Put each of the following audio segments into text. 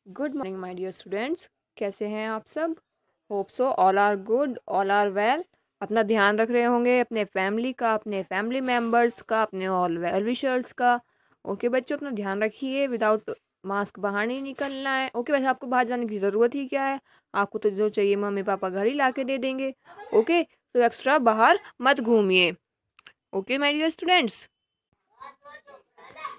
Good morning my dear students. कैसे हैं आप सब? Hope so all are good, all are well. अपना ध्यान रख रहे होंगे अपने फैमिली का, अपने फैमिली मेम्बर्स का, अपने ऑल वेल विशर्स का। ओके बच्चों, अपना ध्यान रखिए। विदाउट मास्क बाहर नहीं निकलना है। ओके वैसे आपको बाहर जाने की ज़रूरत ही क्या है? आपको तो जो चाहिए मम्मी पापा घर ही ला के दे देंगे। ओके तो एक्स्ट्रा बाहर मत घूमिए। Okay my dear students.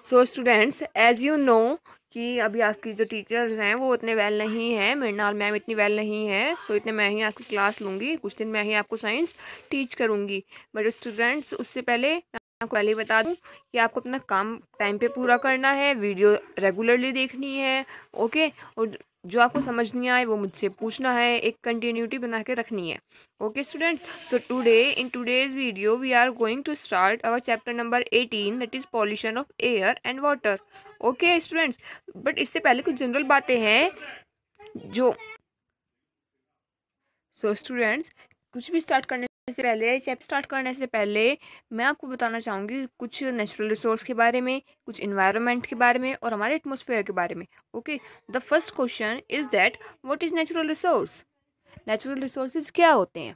So students, as you know कि अभी आपकी जो टीचर्स हैं वो उतने वेल नहीं है। मृणाल मैम इतनी वेल नहीं है, सो इतने मैं ही आपकी क्लास लूँगी। कुछ दिन मैं ही आपको साइंस टीच करूँगी। बट स्टूडेंट्स, उससे पहले मैं आपको पहले ही बता दूँ कि आपको अपना काम टाइम पे पूरा करना है, वीडियो रेगुलरली देखनी है। ओके, और जो आपको समझ नहीं आए वो मुझसे पूछना है, एक कंटिन्यूटी बना के रखनी है। Okay students, so today in today's video we are going to start our chapter number 18, that is pollution of air and water. Okay students, but इससे पहले कुछ जनरल बातें हैं जो स्टूडेंट्स, कुछ भी स्टार्ट करने से पहले, चैप्टर स्टार्ट करने से पहले मैं आपको बताना चाहूँगी कुछ नेचुरल रिसोर्स के बारे में, कुछ इन्वायरमेंट के बारे में और हमारे एटमोसफेयर के बारे में। Okay, the first question is that what is natural resource? Natural resources क्या होते हैं?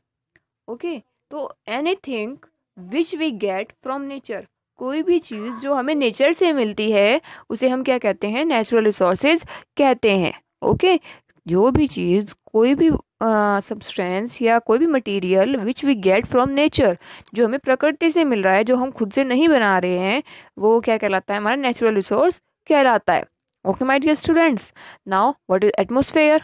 ओके तो anything which we get from nature, कोई भी चीज़ जो हमें नेचर से मिलती है उसे हम क्या कहते हैं? नेचुरल रिसोर्सेज कहते हैं। ओके, जो भी चीज़, कोई भी सब्सटेंस या कोई भी material which we get from nature, जो हमें प्रकृति से मिल रहा है, जो हम खुद से नहीं बना रहे हैं, वो क्या कहलाता है? हमारा नेचुरल रिसोर्स कहलाता है। Okay my dear students, now what is atmosphere?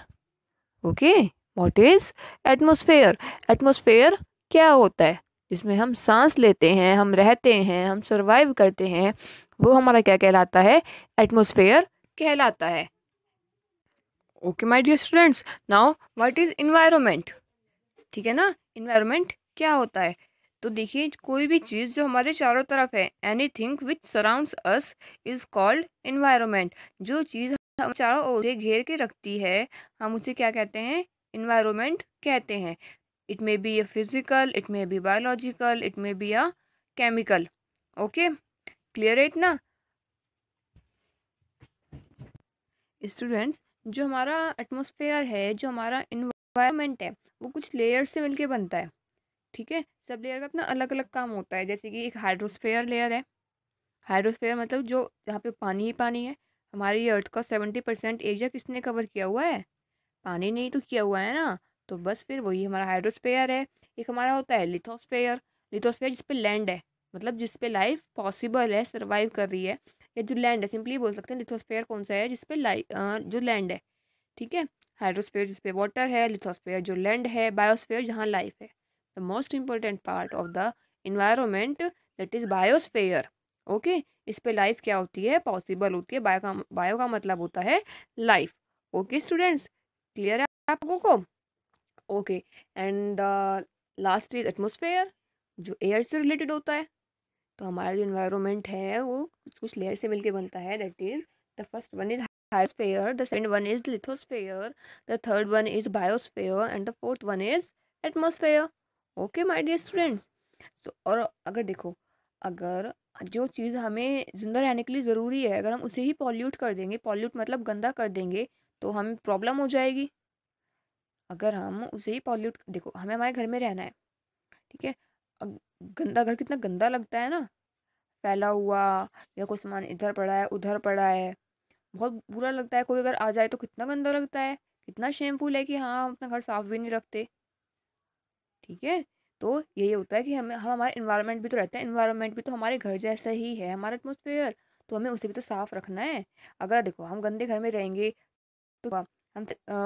Okay, what is atmosphere? Atmosphere क्या होता है? जिसमें हम सांस लेते हैं, हम रहते हैं, हम सरवाइव करते हैं, वो हमारा क्या कहलाता है? एटमोसफेयर कहलाता है। Okay my dear students, now what is environment? ठीक है ना, इन्वायरमेंट क्या होता है? तो देखिए, कोई भी चीज़ जो हमारे चारों तरफ है, anything which surrounds us is called environment. जो चीज़ हम चारों ओर से घेर के रखती है, हम उसे क्या कहते हैं? इन्वायरमेंट कहते हैं। It may be a physical, it may B biological, it may be a chemical. Okay, clear है इतना? स्टूडेंट्स, जो हमारा एटमोसफेयर है, जो हमारा इन्वायरमेंट है, वो कुछ लेयर से मिलके बनता है। ठीक है, सब लेयर का अपना अलग अलग काम होता है। जैसे कि एक हाइड्रोस्फेयर लेयर है। हाइड्रोस्फेयर मतलब जो जहाँ पे पानी ही पानी है। हमारी अर्थ का 70% एरिया किसने कवर किया हुआ है? पानी नहीं तो किया हुआ है ना। तो बस फिर वही हमारा हाइड्रोस्फेयर है। एक हमारा होता है लिथोस्फेयर। लिथोस्फेयर जिस पे लैंड है, मतलब जिस पे लाइफ पॉसिबल है, सर्वाइव कर रही है। या जो लैंड है, सिंपली बोल सकते हैं लिथोस्फेयर कौन सा है? जिस पे लाइफ, जो लैंड है। ठीक है, हाइड्रोस्फेयर जिस पे वाटर है, लिथोस्फेयर जो लैंड है, बायोस्फेयर जहाँ लाइफ है। The most important part of the environment, that is biosphere. Okay, इस पे लाइफ क्या होती है? पॉसिबल होती है। बायो का मतलब होता है लाइफ। ओके स्टूडेंट्स, क्लियर है आप लोगों को? Okay, and last is atmosphere, जो एयर से रिलेटेड होता है। तो हमारा जो इन्वायरमेंट है वो कुछ कुछ लेयर से मिलके बनता है। That is, the first one is hydrosphere, the second one is lithosphere, the third one is biosphere and the fourth one is atmosphere. Okay my dear students. तो और अगर देखो, अगर जो चीज़ हमें जिंदा रहने के लिए ज़रूरी है, अगर हम उसे ही पॉल्यूट कर देंगे, पॉल्यूट मतलब गंदा कर देंगे, तो हमें प्रॉब्लम हो जाएगी। अगर हम उसे ही पॉल्यूट, देखो हमें हमारे घर में रहना है, ठीक है। गंदा घर कितना गंदा लगता है ना, फैला हुआ, या कोई सामान इधर पड़ा है उधर पड़ा है, बहुत बुरा लगता है। कोई अगर आ जाए तो कितना गंदा लगता है। कितना शेमफुल है कि हाँ, हम अपना घर साफ भी नहीं रखते। ठीक है, तो यही होता है कि हम हमारे इन्वायरमेंट भी तो रहता है। इन्वायरमेंट भी तो हमारे घर जैसा ही है, हमारा एटमोसफेयर। तो हमें उसे भी तो साफ रखना है। अगर देखो हम गंदे घर में रहेंगे तो हम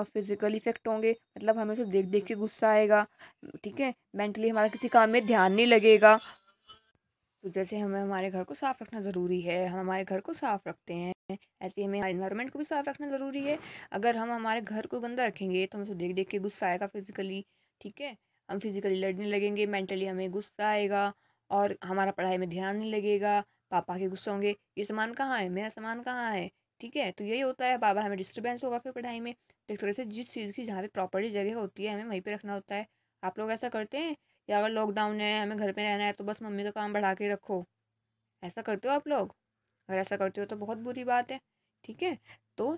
फिजिकल इफेक्ट होंगे, मतलब हमें उसे देख देख के गुस्सा आएगा। ठीक है, मेंटली हमारा किसी काम में ध्यान नहीं लगेगा। तो जैसे हमें हमारे घर को साफ रखना ज़रूरी है, हम हमारे घर को साफ रखते हैं, ऐसे ही हमें हमारे इन्वायरमेंट को भी साफ रखना ज़रूरी है। अगर हम हमारे घर को गंदा रखेंगे तो हमें उसे देख देख के गुस्सा आएगा फिजिकली। ठीक है, हम फिजिकली लड़ने लगेंगे, मेंटली हमें गुस्सा आएगा, और हमारा पढ़ाई में ध्यान नहीं लगेगा। पापा के गुस्सा होंगे, ये सामान कहाँ है, मेरा सामान कहाँ है। ठीक है, तो यही होता है, बार बार हमें डिस्टर्बेंस होगा फिर पढ़ाई में। तो एक तरह से जिस चीज़ की जहाँ पे प्रॉपर्टी जगह होती है, हमें वहीं पे रखना होता है। आप लोग ऐसा करते हैं? या अगर लॉकडाउन है, हमें घर पे रहना है, तो बस मम्मी का काम बढ़ा के रखो, ऐसा करते हो आप लोग? अगर ऐसा करते हो तो बहुत बुरी बात है। ठीक है, तो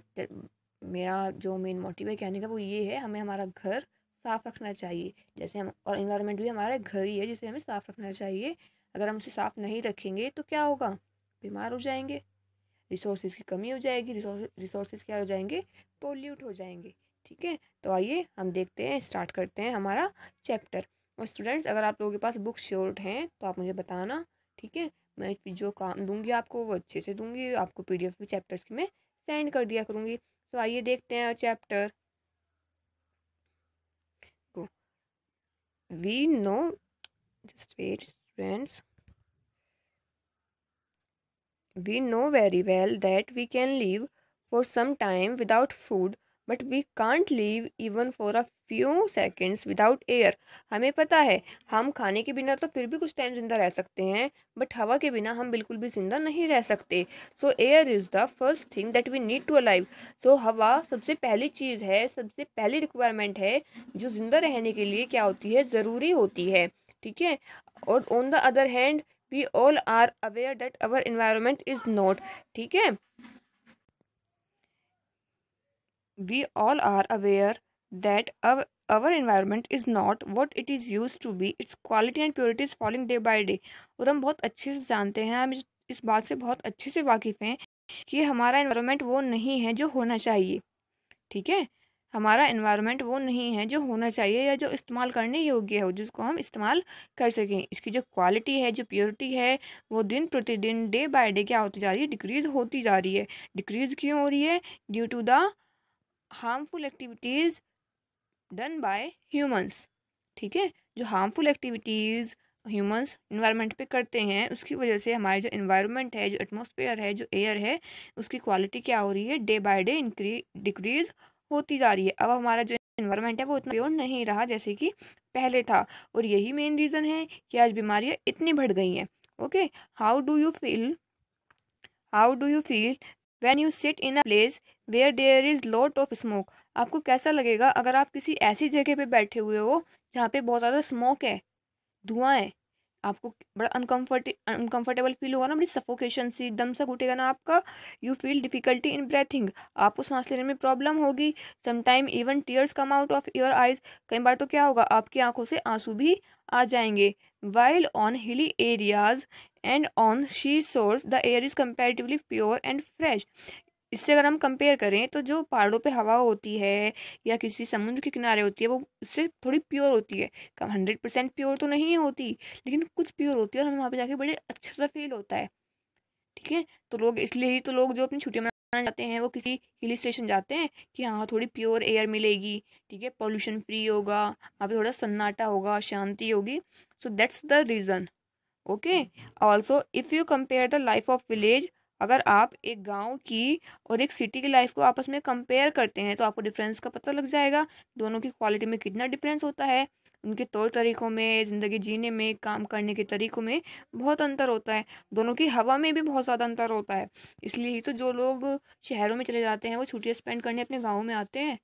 मेरा जो मेन मोटिव है कहने का वो ये है, हमें हमारा घर साफ़ रखना चाहिए। जैसे हम, और एनवायरनमेंट भी हमारा घर ही है जिसे हमें साफ़ रखना चाहिए। अगर हम उसे साफ़ नहीं रखेंगे तो क्या होगा, बीमार हो जाएंगे, रिसोर्सेज की कमी हो जाएगी, रिसोर्सेज क्या हो जाएंगे, पोल्यूट हो जाएंगे। ठीक है, तो आइए हम देखते हैं, स्टार्ट करते हैं हमारा चैप्टर। और स्टूडेंट्स, अगर आप लोगों के पास बुक शॉर्ट हैं तो आप मुझे बताना। ठीक है, मैं जो काम दूंगी आपको वो अच्छे से दूंगी, आपको पीडीएफ भी चैप्टर्स की मैं सेंड कर दिया करूंगी। तो आइए देखते हैं चैप्टर को। We know, just wait students, we know very well that we can live for some time without food, but we can't live even for a few seconds without air. हमें पता है हम खाने के बिना तो फिर भी कुछ टाइम जिंदा रह सकते हैं, बट हवा के बिना हम बिल्कुल भी जिंदा नहीं रह सकते। So air is the first thing that we need to alive. So हवा सबसे पहली चीज़ है, सबसे पहली रिक्वायरमेंट है जो जिंदा रहने के लिए क्या होती है, ज़रूरी होती है। ठीक है, और on the other hand we all are aware that our environment is not, ठीक है, we all are aware that our environment is not what it is used to be, its quality and purity is falling day by day। और हम बहुत अच्छे से जानते हैं, हम इस बात से बहुत अच्छे से वाकिफ़ हैं कि हमारा एनवायरनमेंट वो नहीं है जो होना चाहिए। ठीक है, हमारा एनवायरनमेंट वो नहीं है जो होना चाहिए या जो इस्तेमाल करने योग्य हो, जिसको हम इस्तेमाल कर सकें। इसकी जो क्वालिटी है, जो प्योरिटी है, वो दिन प्रतिदिन, डे बाय डे क्या होती जा रही है, डिक्रीज होती जा रही है। डिक्रीज क्यों हो रही है, due to the harmful activities done by humans. ठीक है, जो हार्मफुल एक्टिविटीज़ ह्यूमंस इन्वायरमेंट पे करते हैं उसकी वजह से हमारे जो इन्वायरमेंट है, जो एटमॉस्फेयर है, जो एयर है, उसकी क्वालिटी क्या हो रही है, डे बाय डे डिक्रीज होती जा रही है। अब हमारा जो इन्वायरमेंट है वो इतना प्योर नहीं रहा जैसे कि पहले था, और यही मेन रीज़न है कि आज बीमारियाँ इतनी बढ़ गई हैं। Okay, how do you feel, how do you feel when you sit in a place where there is lot of smoke. आपको कैसा लगेगा अगर आप किसी ऐसी जगह पे बैठे हुए हो जहाँ पे बहुत ज़्यादा स्मोक है, धुआं है, आपको बड़ा अनकंफर्टेबल फील होगा ना, बड़ी सफोकेशन सी एकदम सा घुटेगा ना आपका। You feel difficulty in breathing, आपको सांस लेने में प्रॉब्लम होगी। Sometime even tears come out of your eyes, कई बार तो क्या होगा, आपकी आंखों से आंसू भी आ जाएंगे। While on hilly areas and on she shores the air is comparatively pure and fresh. इससे अगर हम कंपेयर करें तो जो पहाड़ों पे हवा होती है या किसी समुद्र के किनारे होती है वो उससे थोड़ी प्योर होती है। कम 100% प्योर तो नहीं होती, लेकिन कुछ प्योर होती है और हमें वहाँ पे जाके बड़े अच्छा सा फील होता है। ठीक है, तो लोग इसलिए ही तो लोग जो अपनी छुट्टियां मनाने जाते हैं वो किसी हिल स्टेशन जाते हैं कि हाँ थोड़ी प्योर एयर मिलेगी। ठीक है, पॉल्यूशन फ्री होगा, वहाँ पे थोड़ा सन्नाटा होगा, शांति होगी। So that's the reason. Okay, also if you compare the life of village, अगर आप एक गांव की और एक सिटी की लाइफ को आपस में कंपेयर करते हैं तो आपको डिफरेंस का पता लग जाएगा, दोनों की क्वालिटी में कितना डिफरेंस होता है, उनके तौर तरीक़ों में, ज़िंदगी जीने में, काम करने के तरीक़ों में बहुत अंतर होता है। दोनों की हवा में भी बहुत ज़्यादा अंतर होता है। इसलिए ही तो जो लोग शहरों में चले जाते हैं वो छुट्टियाँ स्पेंड करने अपने गाँव में आते हैं।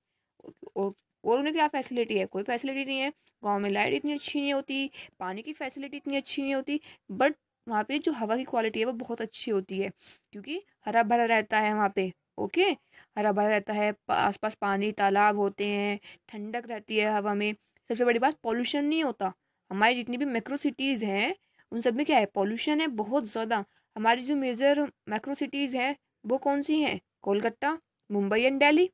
और और उन्हें क्या फैसिलिटी है, कोई फैसिलिटी नहीं है। गाँव में लाइट इतनी अच्छी नहीं होती, पानी की फैसिलिटी इतनी अच्छी नहीं होती, बट वहाँ पे जो हवा की क्वालिटी है वो बहुत अच्छी होती है, क्योंकि हरा भरा रहता है वहाँ पे। ओके, हरा भरा रहता है, आसपास पानी तालाब होते हैं, ठंडक रहती है हवा में। सबसे बड़ी बात, पॉल्यूशन नहीं होता। हमारी जितनी भी मैक्रो सिटीज़ हैं उन सब में क्या है, पॉल्यूशन है बहुत ज़्यादा। हमारी जो मेजर मैक्रो सिटीज़ हैं वो कौन सी हैं, कोलकाता, मुंबई एंड दिल्ली।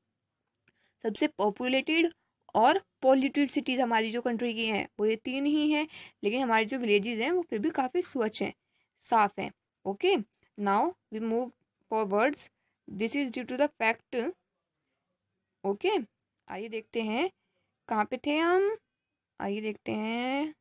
सबसे पॉपुलेटेड और पॉल्यूटेड सिटीज़ हमारी जो कंट्री की हैं वो ये तीन ही हैं। लेकिन हमारे जो विलेजेस हैं वो फिर भी काफ़ी स्वच्छ हैं, साफ हैं। Okay, now we move forwards, this is due to the fact. Okay, आइए देखते हैं कहाँ पे थे हम, आइए देखते हैं।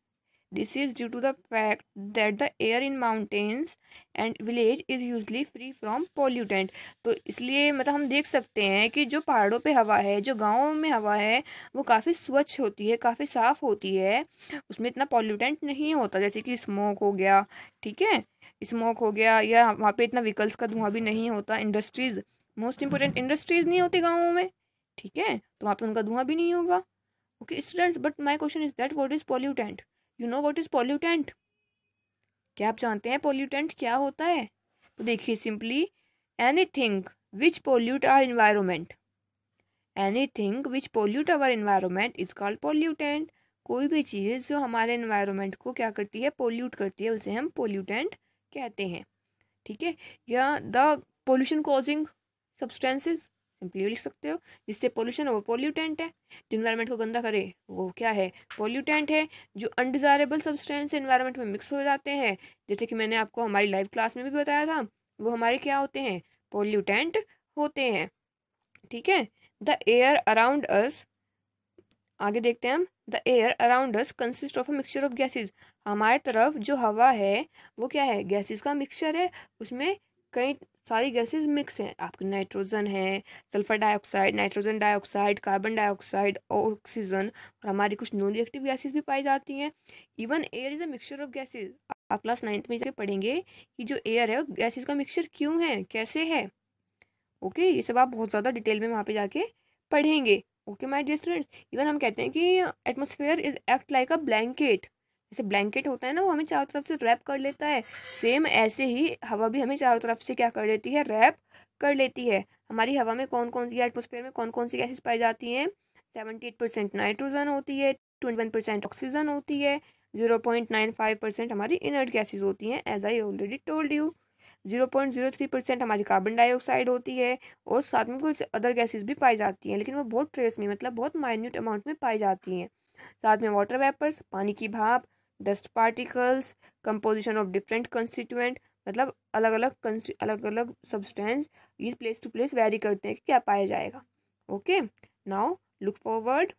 This is due to the fact that the air in mountains and village is usually free from pollutant। तो इसलिए मतलब हम देख सकते हैं कि जो पहाड़ों पे हवा है, जो गाँव में हवा है, वो काफ़ी स्वच्छ होती है, काफ़ी साफ़ होती है। उसमें इतना पॉल्यूटेंट नहीं होता, जैसे कि स्मोक हो गया। ठीक है, स्मोक हो गया, या वहाँ पे इतना व्हीकल्स का धुआं भी नहीं होता। इंडस्ट्रीज़, मोस्ट इंपॉर्टेंट, इंडस्ट्रीज़ नहीं होती गाँवों में। ठीक है, तो वहाँ पे उनका धुआं भी नहीं होगा। Okay students, but my question is that what is pollutant. You know what is pollutant, क्या आप जानते हैं पॉल्यूटेंट क्या होता है? तो देखिए, simply anything which pollute are environment. Anything which pollute our environment is called pollutant. कोई भी चीज़ जो हमारे एनवायरनमेंट को क्या करती है, पोल्यूट करती है, उसे हम पोल्यूटेंट कहते हैं। ठीक है, या the pollution causing substances simply लिख सकते हो, जिससे पोल्यूशन है वो पोल्यूटेंट है, जो एनवायरनमेंट को गंदा करे वो क्या है, पोल्यूटेंट है। जो अनडिजायरेबल सब्सटेंस एनवायरनमेंट में मिक्स हो जाते हैं, जैसे कि मैंने आपको हमारी लाइव क्लास में भी बताया था, वो हमारे क्या होते हैं, पोल्यूटेंट होते हैं। ठीक है, द एयर अराउंड अस, आगे देखते हैं हम, the air around us consist of a mixture of gases. हमारे तरफ जो हवा है वो क्या है, गैसेज का मिक्सचर है, उसमें कई सारी गैसेज मिक्स हैं। आपके नाइट्रोजन है, sulphur dioxide, nitrogen dioxide, carbon dioxide, oxygen, और हमारी कुछ नॉन रिएक्टिव गैसेज भी पाई जाती हैं। Even air is a mixture of gases. आप क्लास 9th में जाके पढ़ेंगे कि जो एयर है वो गैसेज का मिक्सचर क्यों है, कैसे है। ओके, ये सब आप बहुत ज़्यादा डिटेल में वहाँ पे जाके पढ़ेंगे। Okay my dear students, even हम कहते हैं कि atmosphere is act like a blanket. जैसे ब्लैंकेट होता है ना, वो हमें चारों तरफ से रैप कर लेता है, सेम ऐसे ही हवा भी हमें चारों तरफ से क्या कर लेती है, रैप कर लेती है। हमारी हवा में कौन कौन सी, एटमॉस्फेयर में कौन कौन सी गैसेस पाई जाती हैं, 78% नाइट्रोजन होती है, 21% ऑक्सीजन होती है, 0.95% हमारी इनर्ट गैसेज होती हैं, as I already told you. 0.03% हमारी कार्बन डाइऑक्साइड होती है, और साथ में कुछ अदर गैसेस भी पाई जाती हैं, लेकिन वो बहुत ट्रेस में, मतलब बहुत माइन्यूट अमाउंट में पाई जाती हैं। साथ में वाटर वेपर्स, पानी की भाप, dust particles, composition of different constituent, मतलब अलग अलग सब्सटेंस, ये प्लेस टू प्लेस वेरी करते हैं कि क्या पाया जाएगा। ओके, नाउ लुक फॉरवर्ड,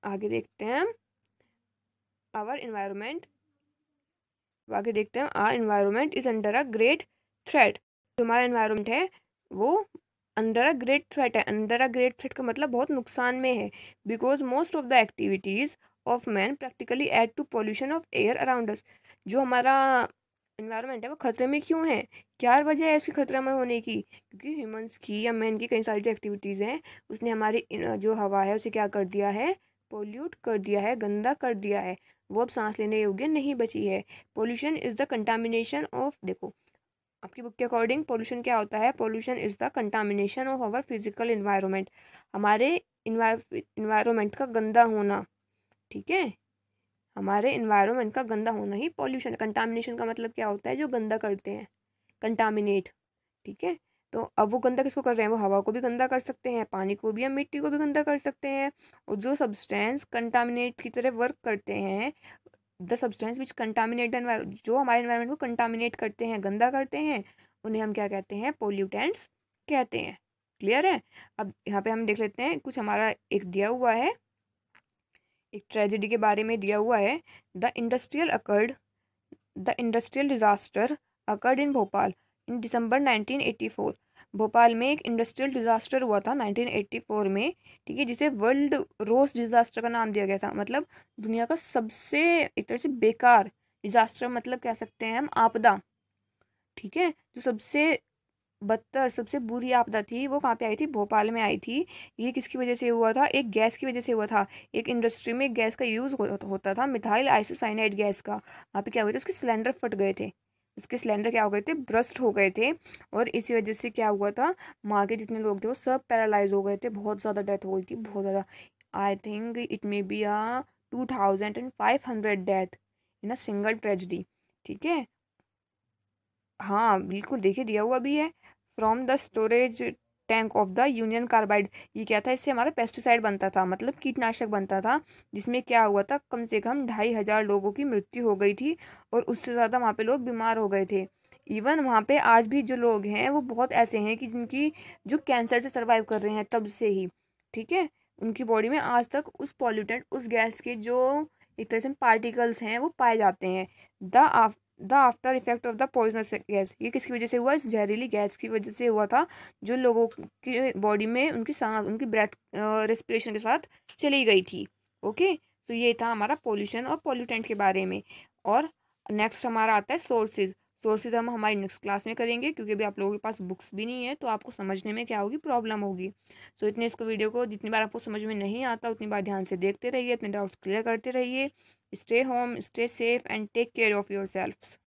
आगे देखते हैं आवर एनवायरनमेंट, आगे देखते हैं our environment is under a great threat. जो हमारा एनवायरनमेंट है वो अंडर अ ग्रेट थ्रेट है। अंडर अ ग्रेट थ्रेट का मतलब बहुत नुकसान में है, because most of the activities of man practically add to pollution of air around us. जो हमारा एनवायरनमेंट है वो खतरे में क्यों है, क्या वजह है इसकी खतरे में होने की, क्योंकि ह्यूमंस की या मैन की कई सारी जो एक्टिविटीज़ हैं, उसने हमारी जो हवा है उसे क्या कर दिया है, पोल्यूट कर दिया है, गंदा कर दिया है, वो अब सांस लेने योग्य नहीं बची है। Pollution is the contamination of, देखो आपकी बुक के अकॉर्डिंग पोल्यूशन क्या होता है, pollution is the contamination of our physical environment, हमारे इन्वायरमेंट का गंदा होना। ठीक है, हमारे इन्वायरमेंट का गंदा होना ही पॉल्यूशन। कंटामिनेशन का मतलब क्या होता है, जो गंदा करते हैं, कंटामिनेट। ठीक है, तो अब वो गंदा किसको कर रहे हैं, वो हवा को भी गंदा कर सकते हैं, पानी को भी या मिट्टी को भी गंदा कर सकते हैं। और जो सब्सटेंस कंटामिनेट की तरह वर्क करते हैं, the substance which contaminate the, जो हमारे एनवायरनमेंट को कंटामिनेट करते हैं, गंदा करते हैं, उन्हें हम क्या कहते हैं, पोल्यूटेंट्स कहते हैं। क्लियर है। अब यहाँ पे हम देख लेते हैं कुछ हमारा एक दिया हुआ है, एक ट्रेजेडी के बारे में दिया हुआ है। The industrial disaster occurred in Bhopal in December 1984। Bhopal में एक इंडस्ट्रियल डिजास्टर हुआ था 1984 में, ठीक है, जिसे वर्ल्ड रोज डिजास्टर का नाम दिया गया था। मतलब दुनिया का सबसे एक तरह से बेकार डिजास्टर, मतलब कह सकते हैं हम आपदा। ठीक है, जो सबसे बदतर, सबसे बुरी आपदा थी वो कहाँ पे आई थी, भोपाल में आई थी। ये किसकी वजह से हुआ था, एक गैस की वजह से हुआ था। एक इंडस्ट्री में एक गैस का यूज होता था, मिथाइल आइसोसाइनाइड गैस का। वहाँ पे क्या हुआ था, उसके सिलेंडर फट गए थे, उसके सिलेंडर क्या हो गए थे, ब्रस्ट हो गए थे। और इसी वजह से क्या हुआ था, वहाँ के जितने लोग थे वो सब पैरालाइज हो गए थे, बहुत ज़्यादा डेथ हो गई थी, बहुत ज़्यादा। I think it may be a 2500 death in a single tragedy. ठीक है, हाँ बिल्कुल, देखिए दिया हुआ भी है, from the storage tank of the Union Carbide. ये क्या था, इससे हमारा पेस्टिसाइड बनता था, मतलब कीटनाशक बनता था, जिसमें क्या हुआ था, कम से कम 2500 लोगों की मृत्यु हो गई थी, और उससे ज़्यादा वहाँ पे लोग बीमार हो गए थे। इवन वहाँ पे आज भी जो लोग हैं वो बहुत ऐसे हैं कि जिनकी जो कैंसर से सर्वाइव कर रहे हैं तब से ही। ठीक है, उनकी बॉडी में आज तक उस पॉल्यूटेंट, उस गैस के जो एक तरह से पार्टिकल्स हैं वो पाए जाते हैं। The after effect of the poisonous gas, ये किसकी वजह से हुआ, इस जहरीली गैस की वजह से हुआ था, जो लोगों की बॉडी में उनकी सांस, उनकी ब्रेथ रेस्पिरेशन के साथ चली गई थी। ओके, तो ये था हमारा पोल्यूशन और पोल्यूटेंट के बारे में। और नेक्स्ट हमारा आता है सोर्सेज। सोर्सेज हम हमारी नेक्स्ट क्लास में करेंगे, क्योंकि अभी आप लोगों के पास बुक्स भी नहीं है, तो आपको समझने में क्या होगी, प्रॉब्लम होगी। सो इतने इसको वीडियो को जितनी बार आपको समझ में नहीं आता उतनी बार ध्यान से देखते रहिए, अपने डाउट्स क्लियर करते रहिए। Stay home, stay safe and take care of your सेल्फ्स।